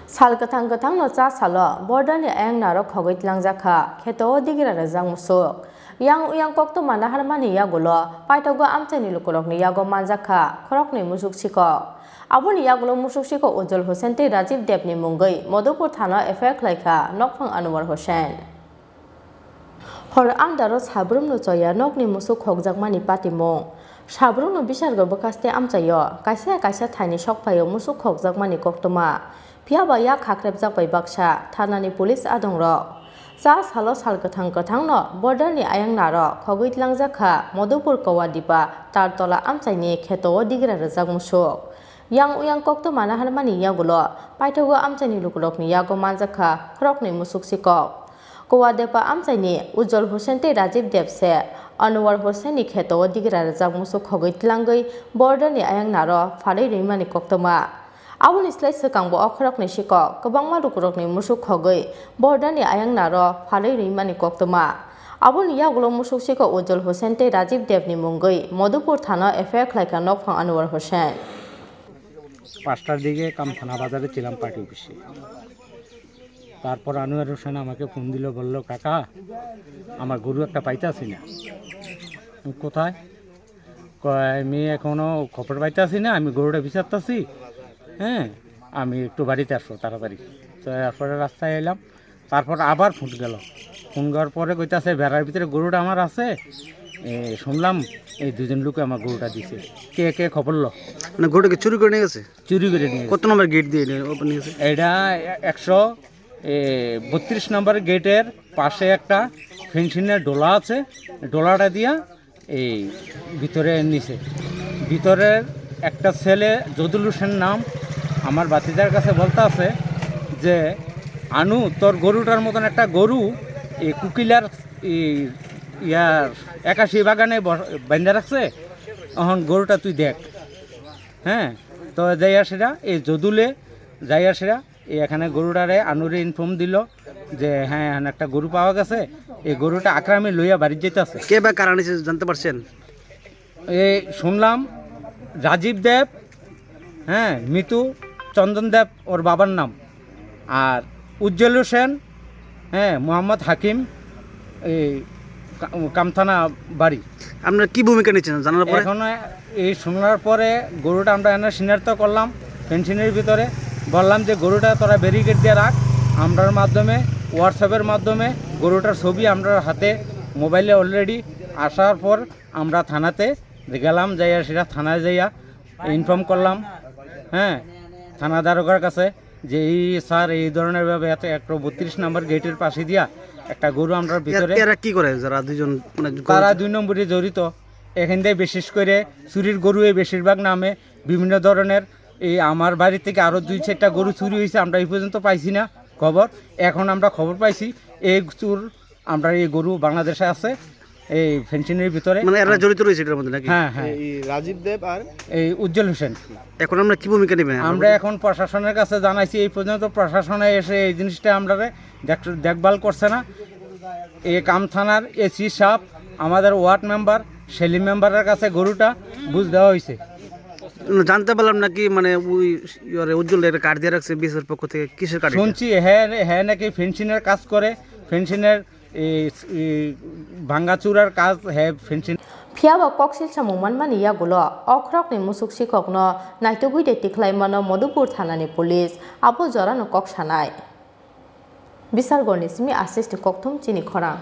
Sal katang no cha salo border ni ayang narok khogoi tlangjakha kheto digira rajang musuk yang kok to mana harmani yagulo paitago amchani lukorok ni yago manjakha khorok ni musuk sikok aboni yagulo musuk sikok Ujjwal Hussain te Rajiv Deb ni mungoi Madhupur thana FIR khlaikha nokphang Anwar Hussain hor andaro sabrum no choya nokni musuk khokjakmani patimung sabrum no bisargo bakaste amchayo kaisa thaini sokphayo musuk khokjakmani koktoma Piaba yak hakrepjak bai baksa thanani police adongrok cha salo sal kathang no border ni ayang naro khogoi tlangjakha Madhupur Kawadipa tartola amchaini kheto digira rajak musuk yang kokto mana harmani yagulo paithago amchaini lukurokni yago manjakha khorokni musuk sikok Kawadipa amchaini Ujjwal Hussain te Rajiv Deb se Anwar Hussain ni kheto digira rajak musuk khogoi tlangoi border ni ayang naro phalei reimani koktoma Aboni slai sekangbo okhrok ni sikok kwbangma rukurok ni musuk khogoi border ni ayang naro phalei reimani koktoma aboni yagulo musuk sikok Ujjwal Hussain te Rajiv Deb ni mungoi Madhupur thana FIR khlaikha nokphang Anwar Hussain 5টার দিকে কামখানা বাজারে ছিলাম party অফিসে তারপর আনোয়ার হোসেন আমাকে phone দিল বলল কাকা আমার গরু একটা পাইতাছি না কোথায় আমি এখনো খবর পাইতাছি না আমি গরুটা বিচারতাছি হ্যাঁ আমি একটু বাড়িতে আসবো তাড়াতাড়ি তো তারপরে রাস্তায় এলাম তারপর আবার ফোন গেল ফোন করার পরে কইতাছে বেড়ার ভিতরে গরুটা আমার আছে শুনলাম এই দুজন লোকে আমার গরুটা দিছে কে খবর লো মানে গরুটাকে চুরি করে নিয়ে গেছে চুরি করে নিয়ে কত নম্বর গেট দিয়ে নিয়ে গেছে এটা 132 নম্বর গেটের পাশে একটা ফেন্সিনের ডোলা আছে ডোলাটা দিয়া এই ভিতরে নিছে ভিতরের একটা ছেলে যদুল হোসেন নাম আমার বাতিদার কাছে বলতে আছে যে আনু তোর গরুটার মতন একটা গরু এই কুকিলার ইয়ার 81 বাগানে বান্ধা রাখছে এখন গরুটা তুই দেখ হ্যাঁ তো যাইয়া সেটা এই যদুলে যাইয়া সেটা এখানে গরুটারে আনুরে ইনফর্ম দিল যে হ্যাঁ একটা গরু পাওয়া গেছে এই গরুটা আকরামে লইয়া বাড়ি যেতেছে কে বা কারণ জানতে পারছেন এই শুনলাম রাজীব দেব হ্যাঁ মিতু চন্দন দেব ওর বাবার নাম আর উজ্জ্বল হোসেন হ্যাঁ মোহাম্মদ হাকিম এই কামথানা বাড়ি আপনার কি ভূমিকা নিচ্ছেন জানার পরে এখন এই শোনার পরে গরুটা আমরা এনে সিনার্ত করলাম ফেন্সিনের ভিতরে বললাম যে গরুটা তোরা ব্যারিকেড দিয়ে রাখ আমরার মাধ্যমে হোয়াটসঅ্যাপের মাধ্যমে গরুটার ছবি আমরা হাতে মোবাইলে অলরেডি আসার পর আমরা থানাতে গেলাম যাইয়া সেটা থানায় যাইয়া ইনফর্ম করলাম হ্যাঁ থানা দারোগার কাছে যে এই স্যার এই ধরনের ভাবে এত 132 নম্বর গেটের পাশে দিয়া একটা গরু আমরা ভিতরে এরা কি করে যারা দুজন মানে তারা 2 নম্বরে জড়িত এখান থেকে বিশেষ করে চুরির গরু বেশিরভাগ নামে বিভিন্ন ধরনের এই আমার বাড়ি থেকে আরও 2-4টা গরু চুরি হয়েছে আমরা এই পর্যন্ত পাইছি না খবর এখন আমরা খবর পাইছি এই চুর আমরা এই গরু বাংলাদেশে আছে এই ফেন্সিনের ভিতরে মানে এরা জড়িত রয়েছে এটার মধ্যে নাকি হ্যাঁ এই রাজীব দেব আর এই উজ্জ্বল হোসেন এখন আমরা কি ভূমিকা নেবেন আমরা এখন প্রশাসনের কাছে জানাইছি এই পর্যন্ত প্রশাসনে এসে এই জিনিসটা আমরা দেখভাল করছে না এই কাম থানার এসি সাহেব আমাদের ওয়ার্ড মেম্বার সেলিম মেম্বারের কাছে গরুটা বুঝ দেওয়া হয়েছে জানতে পারলাম নাকি মানে ওই উজ্জ্বল একটা কার্ড দিয়ে রাখছে বিএসএফ পক্ষ থেকে কিসের কার্ড শুনছি হ্যাঁ নাকি ফেন্সিনের কাজ করে ফেন্সিনের ভাঙ্গাচুরার কাজ হ্যাঁ ফেন্সিন Piaba koksil samungman mani yagulo okhrok ni musuk sikok no naitugui de tiklaimano Madhupur thanani police abo jora no kok sanai Bisargoni simi assist kokthum chini khora